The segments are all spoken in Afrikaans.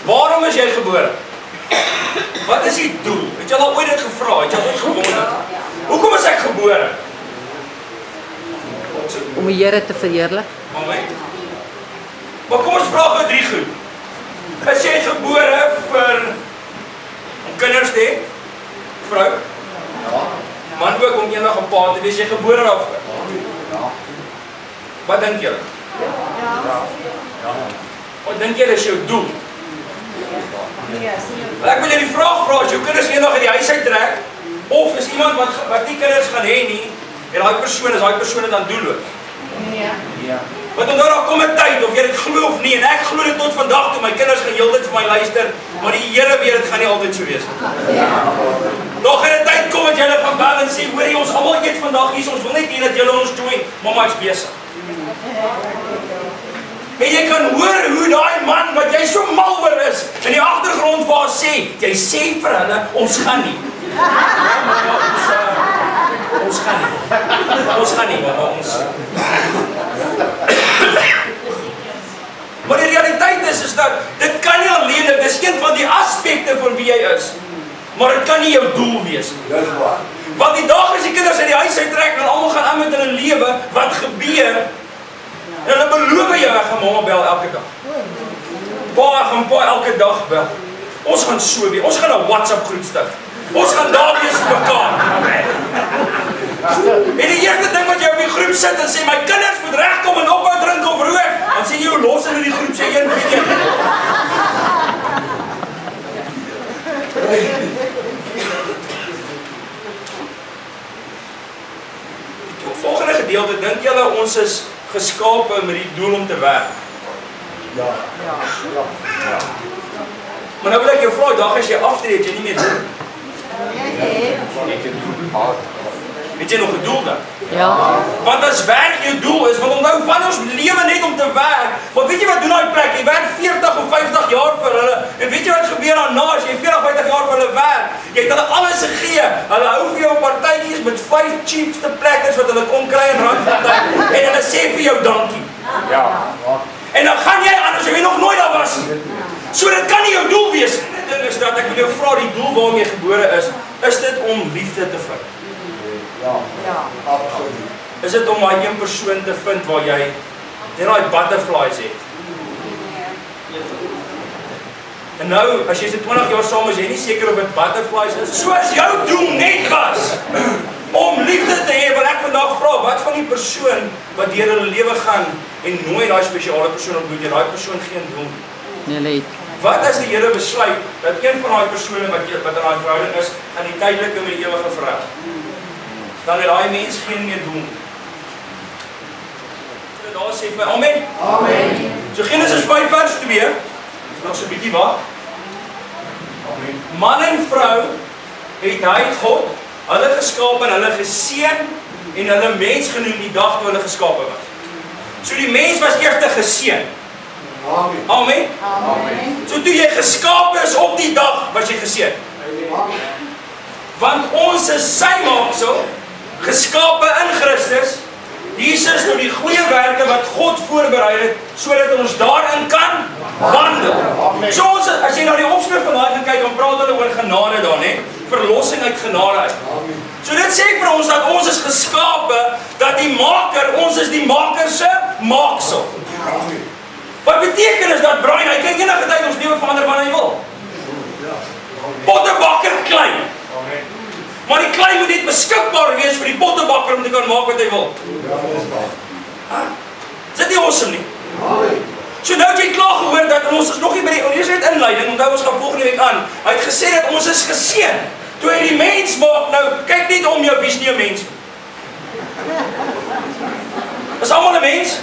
Waarom is jy gebore? Wat is die doel? Het jy al ooit dit gevra? Het jy ooit gewonder? Hoekom is ek gebore? Om die Here te verheerlik. Amen. Maar kom ons vraag nou 3 goed. Is jy gebore om kinders te hê? Vrou? Ja. Man ook om eendag 'n pa te wees, jy gebore daarvoor? Ja. Wat dink julle? Ja. Wat dink julle is jou doel? Ek wil jy die vraag vra, as jou kinders eendag uit die huis uit trek, of is iemand wat nie kinders gaan hê nie, en daai persoon het dan doelloos? Nee. Want onthou daar kom 'n tyd, of jy dit glo of nie, en ek glo dit tot vandag toe, my kinders gaan heeltyd vir my luister, maar die Here weet dit gaan nie altyd so wees nie. Daar gaan 'n tyd kom wat julle gaan bel en sê, hoorie, ons almal eet vandag hier, ons wil net hê dat julle ons join, mamma is besig. En jy kan hoor hoe daai man wat jy so mal oor is, in die agtergrond vir haar sê, jy sê vir hulle, ons gaan nie. Ons gaan nie, maar ons. Maar die realiteit is dat dit kan nie alleen, dit is een van die aspekte van wie jy is, maar dit kan nie jou doel wees nie. Want die dag as die kinders uit die huis uittrek en almal gaan aan met hulle lewe, wat gebeur? En hulle beloof jou, ek gaan mamma bel elke dag. Pa elke dag bel. Ons gaan so weer, ons gaan 'n WhatsApp groep stig. Ons gaan daar wees vir mekaar. En die eerste ding wat jy op die groep sit en sê, my kinders moet regkom en ophou drink of rook, dan sê jy hoe los hulle die groep, sê een vir een. Die volgende gedeelte, dink julle ons is geskape met die doel om te werk? Ja. Maar nou wil ek jou vra, dag as jy aftree, het jy nie meer doel? Het jy nog 'n doel dan? Ja. Want as werk jou doel is, want onthou van ons lewe net om te werk, maar weet jy wat doen daai plek? Jy werk 40 of 50 jaar vir hulle, en weet jy wat gebeur daarna as jy 40 of 50 jaar vir hulle werk? Jy het hulle alles gegee, hulle hou vir jou partytjies met 5 cheapste plekkers wat hulle kon kry in Randfontein, en hulle sê vir jou dankie. Ja. En dan gaan jy aan as jy nog nooit daar was nie. So dit kan nie jou doel wees. Die ding is dat ek wil jou vra, die doel waarom jy gebore is dit om liefde te vind? Ja, absoluut. Is dit om daai een persoon te vind waar jy net daai butterflies het? En nou, as jy se 20 jaar saam is, jy nie seker of dit butterflies is. So as jou doel net was om liefde te hê, wil ek vandag vra, wat van die persoon wat deur hulle lewe gaan en nooit daai spesiale persoon ontmoet het, daai persoon geen doel nie? Wat as die Here besluit dat een van daai persone wat in daai verhouding is, aan die tydelike met die ewige verhou? Dan het daai mens geen meer doel. So daar sê vir my, amen. Amen. So Genesis 5 vers 2, nog so 'n bietjie wag. Amen. Man en vrou het hy God, hulle geskaap en hulle geseën en hulle mens genoem die dag toe hulle geskape was. So die mens was eers geseën. Amen. Amen. Amen. So toe jy geskape is op die dag, was jy geseën. Amen. Want ons is sy maaksel, geskape in Christus, Jesus door die goeie werke wat God voorberei het, sodat ons daarin kan wandel. So ons, as jy na die opskrif van daai gaan kyk, dan praat hulle oor genade daar, né? Verlossing uit genade uit. So dit sê vir ons dat ons is geskape, dat die maker, ons is die maker se maaksel. Wat beteken is dat Brian, hy kan enige tyd ons lewe verander wanneer hy wil. Pottebakker klei. Maar die klei moet net beskikbaar wees vir die pottebakker om te kan maak wat hy wil. Is dit nie awesome nie? So nou het jy klaar gehoor dat ons is nog nie by die eerste inleiding, onthou ons gaan volgende week aan. Hy het gesê dat ons is geseën. Toe hy die mens maak, nou kyk net om jou, wie is nie 'n mens? Is almal 'n mens?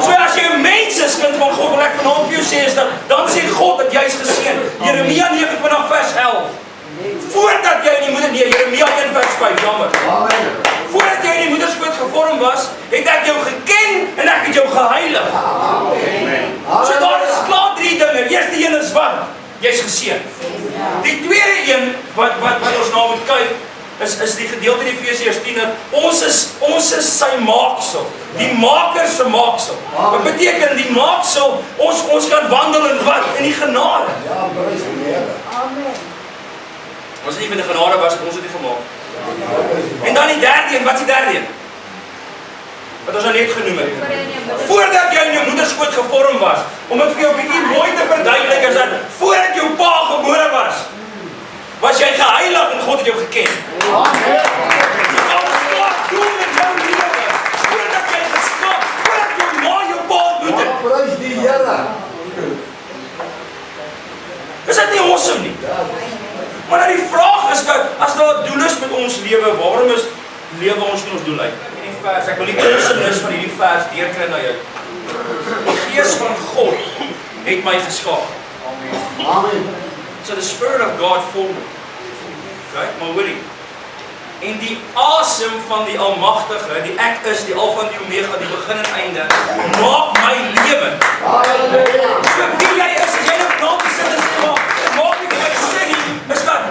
So as jy 'n mens is, kind van God, wil ek vanaand vir jou sê is dat dan sê God dat jy is geseën. Jeremia 29 vers 11. Voordat jy in die moeder, nee, Jeremia 1 vers 5, jammer. Amen. Voordat jy in die moederskoot gevorm was, het ek jou geken en ek het jou geheilig. Amen. So daar is klaar 3 dinge. Eerste een is wat? Jy's geseën. Die tweede een wat ons na moet kyk is die gedeelte in Efesiërs 10 dat ons is sy maaksel, die maker se maaksel. Wat beteken die maaksel? Ons kan wandel in wat? In die genade. Ja, prys die Here. Amen. Ons is nie van die genade was, ons het dit gemaak. En dan die derde een, wat is die derde een? Wat ons nou net genoem het. Voordat jy in jou moederskoot gevorm was, om dit vir jou bietjie mooi te verduidelik, is dat voordat jou pa gebore was jy geheilig en God het jou geken. Amen. Alles wat doen in jou lewe, voordat jy geskaap, voordat jou ma jou pa ontmoet het. Prys die Here. Is dit nie awesome nie? Maar nou die vraag is dat, as daar 'n doel is met ons lewe, waarom lewe ons nie ons doel uit? Hierdie vers, ek wil die awesomeness van hierdie vers deurkry na jou. Die Gees van God het my geskaap. Amen. So the Spirit of God formed me. Okay, maar hoorie. En die asem van die Almagtige, die ek is, die Alfa en die Omega, die begin en einde, maak my lewe. Halleluja. So wie jy is, as jy nou vanaand sit en sê, maak nie vir my sin nie, is dat,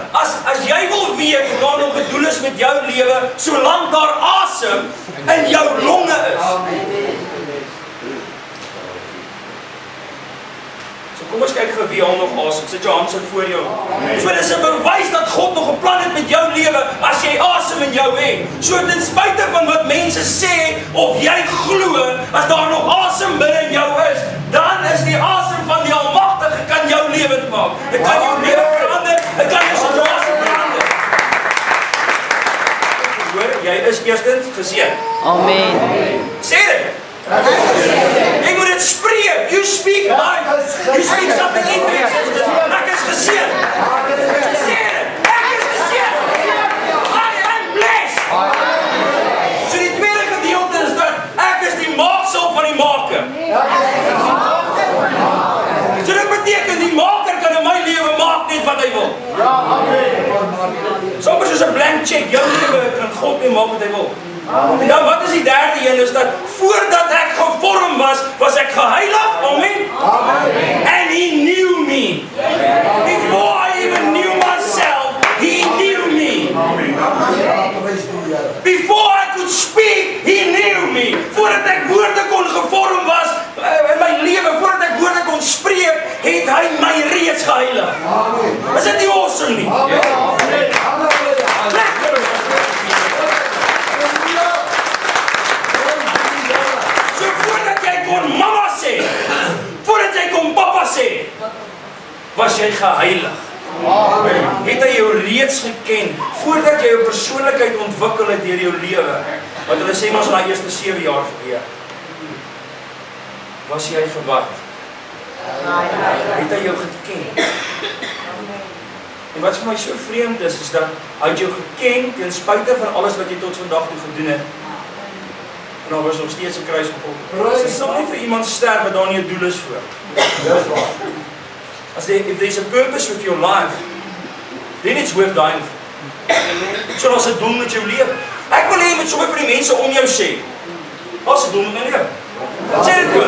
as jy wil weet, dat daar nog 'n doel is met jou lewe, solank daar asem in jou longe is. So kom ons kyk vir wie al nog asem. Sit jou hand so voor jou. So dis 'n bewys dat God nog 'n plan het met jou lewe as jy asem in jou het. So ten spyte van wat mense sê of jy glo, as daar nog asem binne in jou is, dan is die asem van die Almagtige kan jou lewend maak. Dit kan jou lewe verander, dit kan jou situasie verander. Hoor, jy is eerstens geseën. Amen. Sê dit. Jy moet dit spreek. You speak life. You speak something into existence. Ek is geseën. Geseën. Ek is geseën. I am blessed. So die tweede gedeelte is dat ek is die maaksel van die maker. So dit beteken die maker kan in my lewe maak net wat hy wil. Ja, amen. Soms is 'n blank check. Jou lewe kan God nie maak wat hy wil. En dan wat is die derde een, is dat voordat ek gevorm was ek geheilig, amen? And he knew me. Before I even knew myself, he knew me. Before I could speak, he knew me. Voordat ek woorde kon gevorm was in my lewe, voordat ek woorde kon spreek, het hy my reeds geheilig. Is dit nie awesome nie? Lekker! So voordat jy kon mama sê, voordat jy kon papa sê, was jy geheilig. Het hy jou reeds geken, voordat jy jou persoonlikheid ontwikkel het deur jou lewe. Want hulle sê ons na die eerste 7 jaar gebeur. Was jy verward? Het hy jou geken? En wat vir my so vreemd is dat hy jou geken ten spyte van alles wat jy tot vandag toe gedoen het. En daar was nog steeds 'n kruis op hom. Sy sal nie vir iemand sterf wat daar nie 'n doel is voor. Dis waar. If there's a purpose with your life, then it's worth dying for. So daar's 'n doel met jou lewe. Ek wil hê jy moet sommer vir die mense om jou sê, daar's 'n doel met my lewe. Sê dit toe.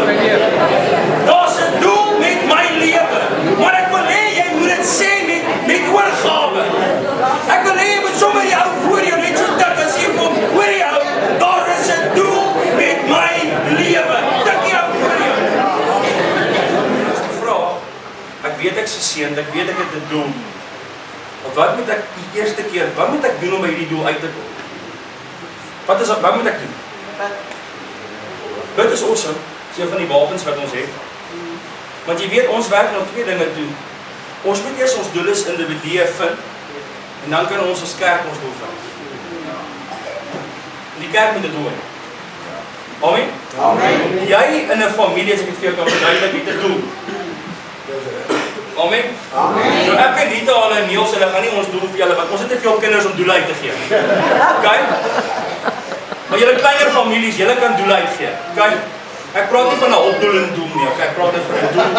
Daar's 'n doel met my lewe. Maar ek wil hê jy moet dit sê met oorgawe. Ek wil hê jy moet sommer die ou voor jou net so dik as jy kom, hoor jy ou, daar is 'n doel met my lewe. Dik jy ou voor jou. Dis die vraag. Ek weet ek is geseënd, ek weet ek het 'n doel. Maar wat moet ek die eerste keer, wat moet ek doen om by hierdie doel uit te kom? Wat moet ek doen? Dit is awesome, dis een van die wapens wat ons het. Want jy weet, ons werk nou 2 dinge toe. Ons moet eers ons doel as individue vind, en dan kan ons as kerk ons doel vind. En die kerk moet dit doen. Amen? Amen. Jy in 'n familie, as ek dit vir jou kan verduidelik, het 'n doel. Amen? Amen. Nou ek en Rita al en Niels, hulle gaan nie ons doel vir julle, want ons het te veel kinders om doel uit te gee. Okay? Maar julle kleiner families, julle kan doel uitgee. Okay? Ek praat nie van 'n opdoelende doel nie, okay? Ek praat net van 'n doel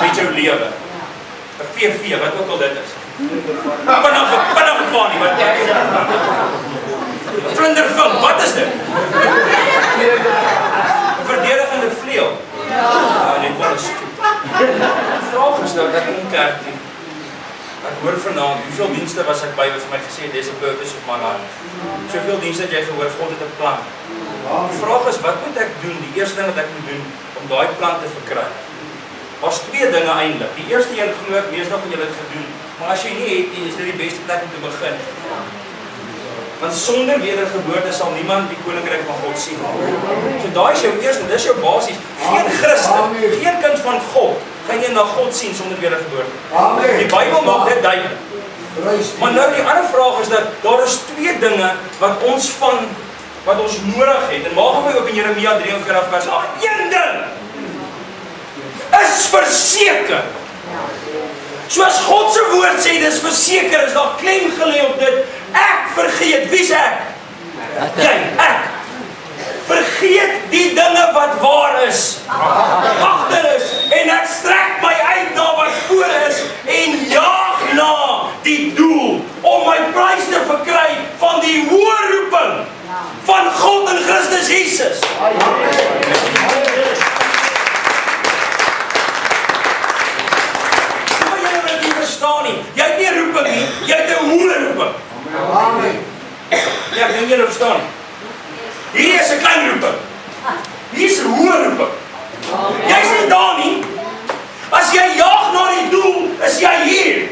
met jou lewe. 'n VV, wat ook al dit is. Vinnig gevaar nie, wat is dit? Vlindervink, wat is dit? 'n verdedigende vleuel. Ja, net wel 'n stuk. Die vraag is nou, dat kom kerk toe. Ek hoor vanaand, hoeveel dienste was ek by wat vir my gesê het, there's a purpose op my life. Soveel dienste het jy gehoor, God het 'n plan. Die vraag is, wat moet ek doen? Die eerste ding wat ek moet doen om daai plan te verkry. Daar's twee dinge eintlik. Die eerste een glo ek meestal van julle het gedoen, maar as jy nie het nie, is dit die beste plek om te begin. Want sonder wedergeboorte sal niemand die koninkryk van God sien. So daai is jou eerste, dis jou basis. Geen Christen, geen kind van God gaan eendag God sien sonder wedergeboorte. Die Bybel maak dit duidelik. Maar nou die ander vraag is dat daar is twee dinge wat ons nodig het. En maak hom ook in Jeremia 43 vers 8. Een ding is verseker. Soos God se woord sê, dis verseker, is daar klem gelê op dit. Ek vergeet, wie's ek? Jy, ek. Vergeet die dinge wat waar is, agter is, en ek strek my uit na wat voor is, en jaag na die doel, om my prys te verkry van die hoë roeping van God in Christus Jesus. Jy het nie 'n roeping nie, jy het 'n hoë roeping. Amen. Ja, ek dink julle verstaan nie. Hier is 'n klein roeping. Hier is 'n hoë roeping. Jy's nie daar nie. As jy jaag na die doel, is jy hier.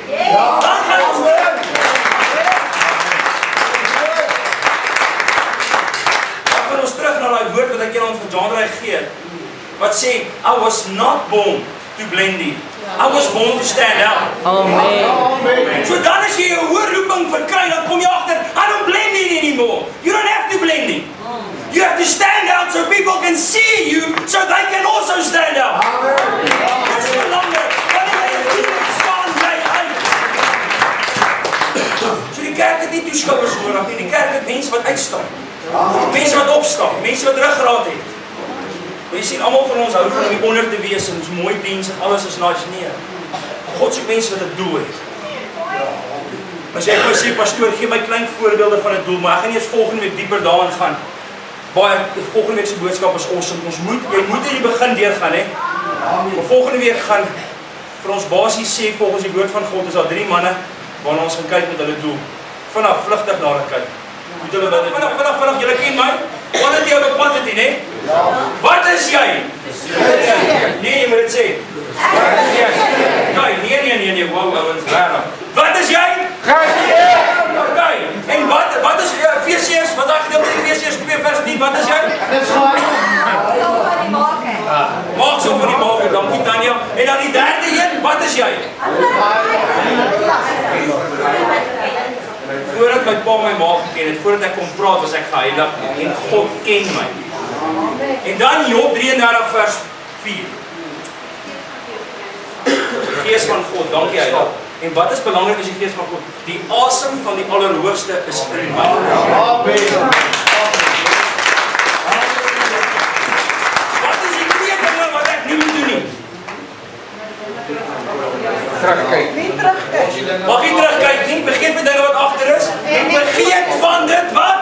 Dan gaan ons hoor. Dan gaan ons terug na daai woord wat ek julle aan van John gee. Wat sê, I was not born to blend in. I was born to stand out. Amen. So dan as jy 'n hoë roeping verkry, dan kom jy agter, I don't blend in anymore. You don't have to blend in. You have to stand out so people can see you, so they can also stand out. Dis belangrik. Wanneer jy dit staan bly uit. So die kerk het nie toeskouers nodig nie. Die kerk het mense wat uitstaan. Mense wat opstaan, mense wat ruggraat het. Maar jy sien, almal van ons hou van om die onder te wees en ons mooi diens en alles is nice. Nee. God soek mense wat 'n doel het. As jy nou sê, pastoor, gee my klein voorbeelde van 'n doel, maar ek gaan nie eens volgende week dieper daarin gaan. Volgende week se boodskap is awesome. Jy moet in die begin deurgaan, hè. Maar volgende week gaan vir ons basies sê, volgens die woord van God, is daar 3 manne waarna ons gaan kyk met hulle doel. Vanaf vlugtig na hulle kyk. Vanaf, julle ken my? Quality over quantity, né? Wat is jy? Nee, jy moet dit sê. Nee, wow, ouens, raar. Wat is jy? Okay, en wat is Efesiërs, wat daai gedeelte in Efesiërs 2 vers 10, wat is jy? Maak so van die maak, dankie Tanya. En dan die derde een, wat is jy? Voordat my pa my ma geken het, voordat ek kon praat, was ek geheilig en God ken my. En dan Job 33 vers 4. Die Gees van God, dankie Heilig. En wat is belangrik is die Gees van God? Die asem van die Allerhoogste is in my. Amen. Wat is die twee dinge wat ek nie moet doen nie? Terugkyk. Mag nie terugkyk nie, vergeet die dinge wat agter is. En vergeet van dit wat?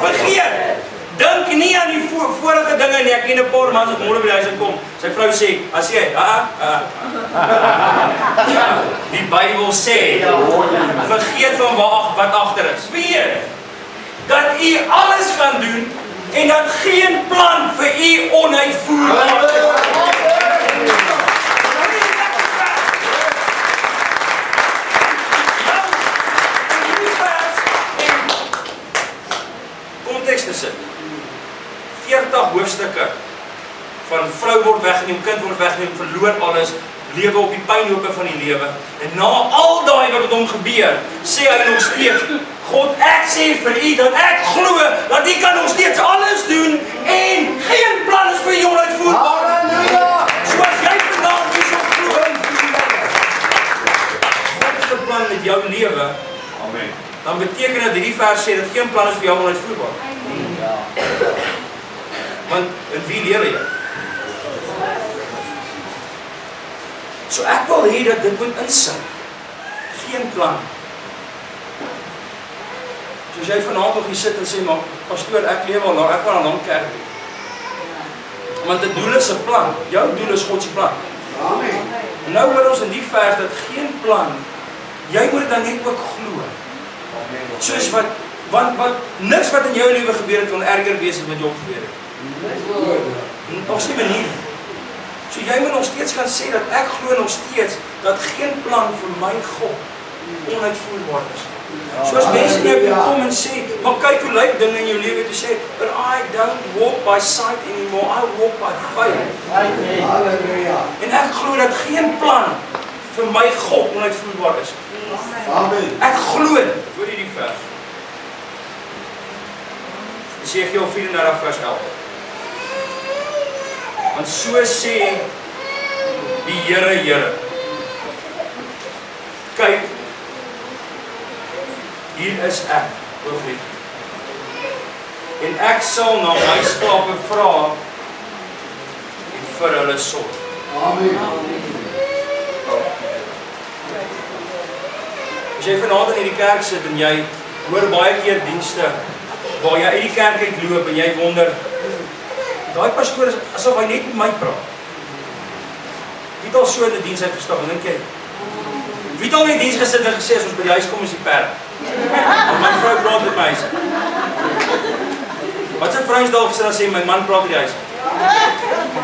Vergeet. Dink nie aan die vorige dinge nie. Ek ken 'n paar mans wat môre by die huis kom. Sy vrou sê, as jy, die Bybel sê, vergeet van wat agter is. Weet dat u alles gaan doen en dat geen plan vir u onuitvoerbaar is. Konteks te sit. 40 hoofstukke van vrou word weggeneem, kind word weggeneem, verloor alles, lewe op die pynhope van die lewe. En na al daai wat met hom gebeur, sê hy nog steeds, God, ek sê vir u dat ek glo dat u kan nog steeds alles doen en geen plan is vir jou uitvoerbaar. Halleluja! Soos jy vandag hierso glo en wat is die plan met jou lewe? Amen. Dan beteken dat hierdie vers sê dat geen plan is vir jou onuitvoerbaar. Want in wie lewe jy? So ek wil hê dat dit moet insink. Geen plan. Soos jy vanaand nog hier sit en sê, maar pastoor, ek lewe al lang, ek wil al lang kerk doen. Want 'n doel is 'n plan. Jou doel is God se plan. Amen. En nou hoor ons in die vers dat geen plan jy moet dit dan net ook glo. Soos want niks wat in jou lewe gebeur het, kon erger wees as wat jou gebeur het. Nog nie manier. So jy moet nog steeds gaan sê dat ek glo nog steeds dat geen plan vir my God onuitvoerbaar is. Soos mense nou kom en sê, maar kyk hoe lyk dinge in jou lewe, te sê, but I don't walk by sight anymore, I walk by faith. Halleluja. En ek glo dat geen plan vir my God onuitvoerbaar is. Amen. Ek glo dit, hoor hierdie vers. Esegiel 34 vers 11. Want so sê die Here, kyk, hier is ek, profeet. En ek sal na my skape vra en vir hulle sorg. Amen. As jy vanaand in hierdie kerk sit en jy hoor baie keer dienste waar jy uit die kerk uitloop en jy wonder, daai pastoor is asof hy net met my praat. Wie het al so in die diens uitgestap, dink jy? Wie het al in die diens gesit en gesê, as ons by die huis kom is die perd? En my vrou praat met my huis. Wat sy vrouens daar gesit en sê, my man praat met die huis.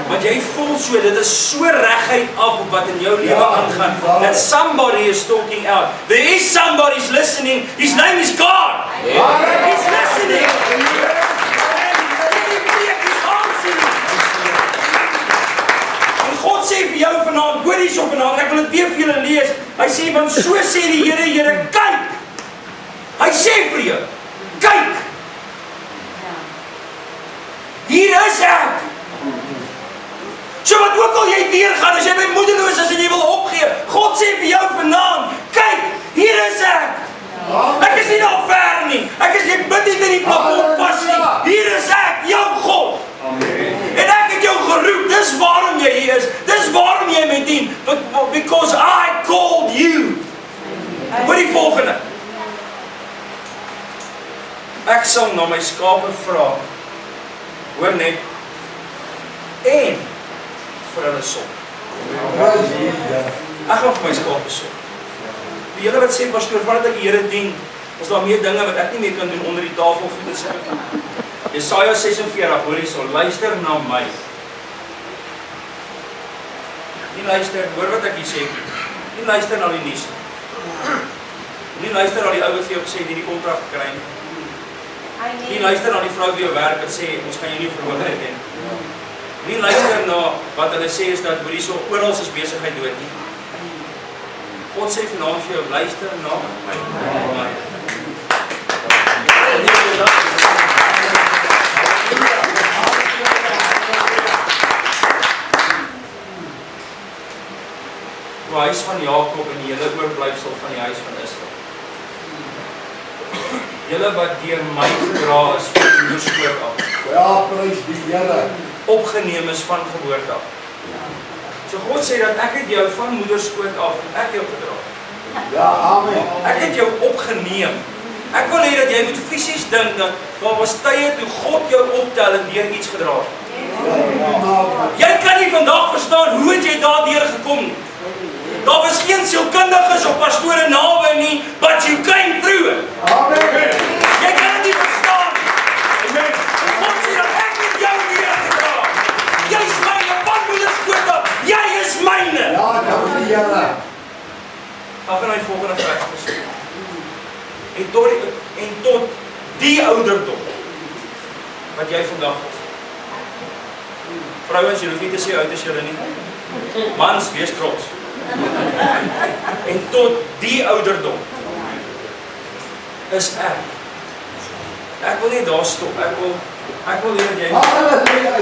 Want jy voel so, dit is so reguit af op wat in jou lewe aangaan, that somebody is talking out. There is somebody's listening, his name is God. He's listening. En God sê vir jou vanaand, hoor hierso vanaand, ek wil dit weer vir julle lees. Hy sê, want so sê die Here, kyk. Hy sê vir jou, kyk. Hier is ek. So wat ook al jy deurgaan, as jy by moedeloos is en jy wil opgee, God sê vir jou vanaand, kyk, hier is ek. Ek is nie nog ver nie. Ek is nie bid nie in die plafon pas nie. Hier is ek, jou God. En ek het jou geroep, dis waarom jy hier is. Dis waarom jy my dien. Because I called you. Hoor die volgende. Ek sal na my skape vra. Hoor net. En vir hulle sorg. Ek gaan vir my skape sorg. Die hele wat sê, pastoor, vandat ek die Here dien, is daar meer dinge wat ek nie meer kan doen onder die tafel goed te sê. Jesaja 46, hoor hierso, luister na my. Nie luister, hoor wat ek hier sê. Nie luister na die nuus. Nie luister na die ou wat vir jou sê die kontrak gekry het. Nie luister na die vrou by jou werk wat sê ons kan jou nie verhoog nie. Nie luister na wat hulle sê is dat hoor hierso oral is besigheid dood nie. God sê vanaand vir jou, luister na my. Die huis van Jakob en die hele oorblyfsel van die huis van Israel. Julle wat deur my gedra is van die moederskoot af. Ja, prys die Here. Opgeneem is van geboorte af. So God sê dat ek het jou van moederskoot af, ek jou gedra. Ja, amen. Ek het jou opgeneem. Ek wil hê dat jy moet fisies dink dat daar was tye toe God jou optel en deur iets gedra het. Jy kan nie vandag verstaan hoe het jy daardeur gekom nie. Daar was geen sielkundiges of pastore naby nie, but you came through it. Amen. Jy kan dit nie verstaan nie. Amen. God sê dat ek het jou neergedra. Jy is myne van moederskoot af. Jy is myne. Ja, dank die Here. Dan gaan hy volgende vers gesê. En tot die ouderdom wat jy vandag is. Vrouens, jy hoef nie te sê oud is julle nie. Mans, wees trots. En tot die ouderdom is ek. Ek wil nie daar stop. Ek wil hê dat jy Halleluja.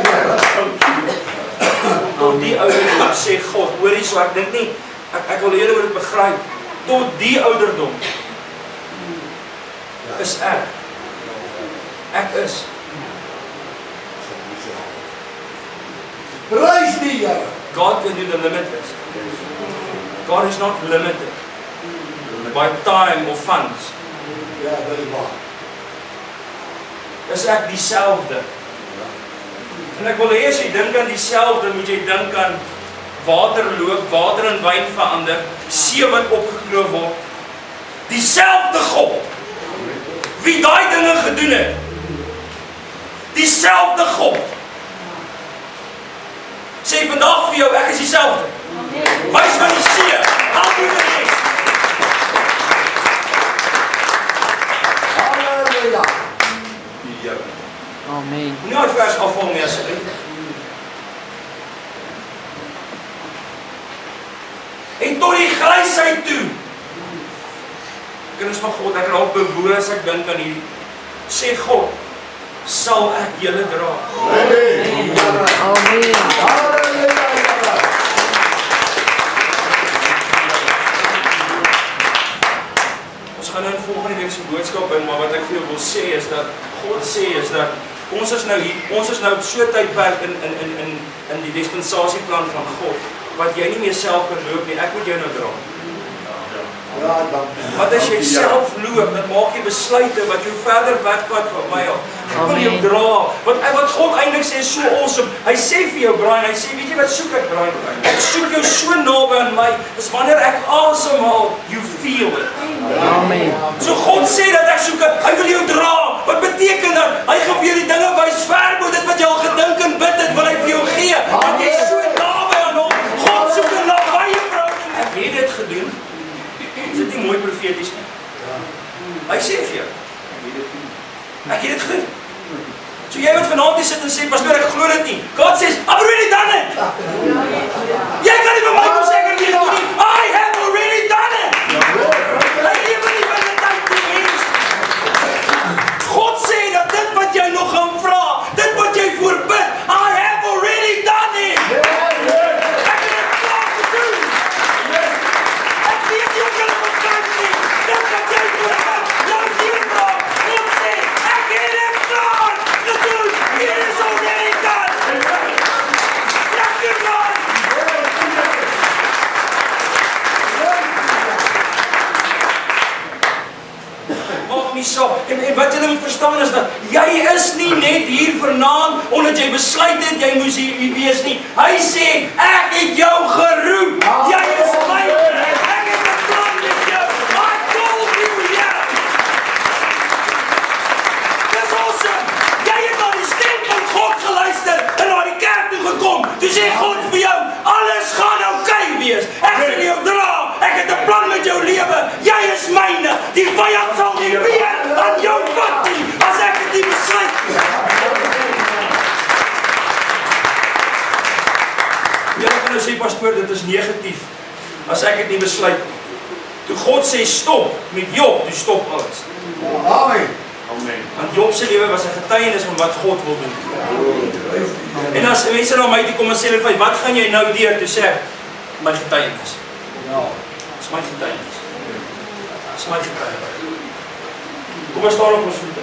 tot die ouderdom sê God, hoor hierso, ek dink nie, ek wil hê jy moet dit begryp. Tot die ouderdom is ek. Ek is. Prys die Here. God can do the limitless. God is not limited by time or funds. Ja, dit is waar. Is ek dieselfde? En ek wil hê as jy dink aan dieselfde, moet jy dink aan water loop, water in wyn verander, see wat opgekloof word, Dieselfde God wie daai dinge gedoen het. Dieselfde God sê vandag vir jou, ek is dieselfde. Wys my die see, help my die res. Halleluja. Amen. Moenie daai vers afval nie asseblief. En tot die grysheid toe. Kinders van God, ek raak bewoe as ek dink aan hierdie. Sê God, sal ek julle dra. Amen. Amen. Halleluja. Ons gaan nou in volgende week se boodskap in, maar wat ek vir jou wil sê is dat God sê is dat ons is nou hier, ons is nou op so 'n tydperk in die dispensasieplan van God wat jy nie meer self kan loop nie, ek moet jou nou dra. Ja, dankie. Want as jy self loop, dan maak jy besluite wat jou verder wegvat van my af. Ek wil jou Amen. dra. Wat God eintlik sê is so awesome. Hy sê vir jou, Brian, hy sê, weet jy wat soek ek, Brian? Ek soek jou so naby aan my. Dis wanneer ek asemhaal, you feel it. Amen. So God sê dat ek soek, hy wil jou dra. Wat beteken dat? Hy gaan vir jou die dinge wys ver bo dit wat jy al gedink en bid het, wil hy vir jou gee. Want jy is so naby aan hom. God soek 'n nabye verhouding. Ek het dit gedoen. Is dit nie mooi profeties nie? Hy sê vir jou, ek het dit gedoen. So jy moet vanaand nie sit en sê, pastoor, ek glo dit nie. God sê, I've already done it. Jy kan nie vir my kom sê ek het dit gedoen nie. I have already done it. Hy lewe nie by die tyd die mens. God sê dat dit wat jy nog gaan vra, dit wat jy voorbid, I have already done it. Ek het dit klaar gedoen. Ek weet jy kan het verkryf nie. Dit wat jy voorbid, jou leefra. God sê, ek het dit klaar gedoen. It is already done. Lekker man. Maak nie saak. En wat jy moet verstaan is dat jy is nie net hier vanaand omdat jy besluit het jy moes hier wees nie. Hy sê ek het jou geroep. Jy is my. Ek het 'n plan met jou. I called you here. Dis awesome. Jy het na die stem van God geluister en na die kerk toe gekom. Toe sê God vir jou, alles gaan oukei wees. Ek sal jou dra. Ek het 'n plan met jou lewe. Jy is myne. Die vyand sal nie weer aan jou vat nie as ek dit nie besluit nie. Jy kan nou sê, pastoor, dit is negatief as ek dit nie besluit nie. Toe God sê stop met Job, toe stop alles. Amen. Want Job se lewe was 'n getuienis van wat God wil doen. En as mense na my toe kom en sê hulle, wat gaan jy nou deur? Toe sê ek, my getuienis. Dis my getuienis. Dis my getuienis. Kom ons staan op ons voete.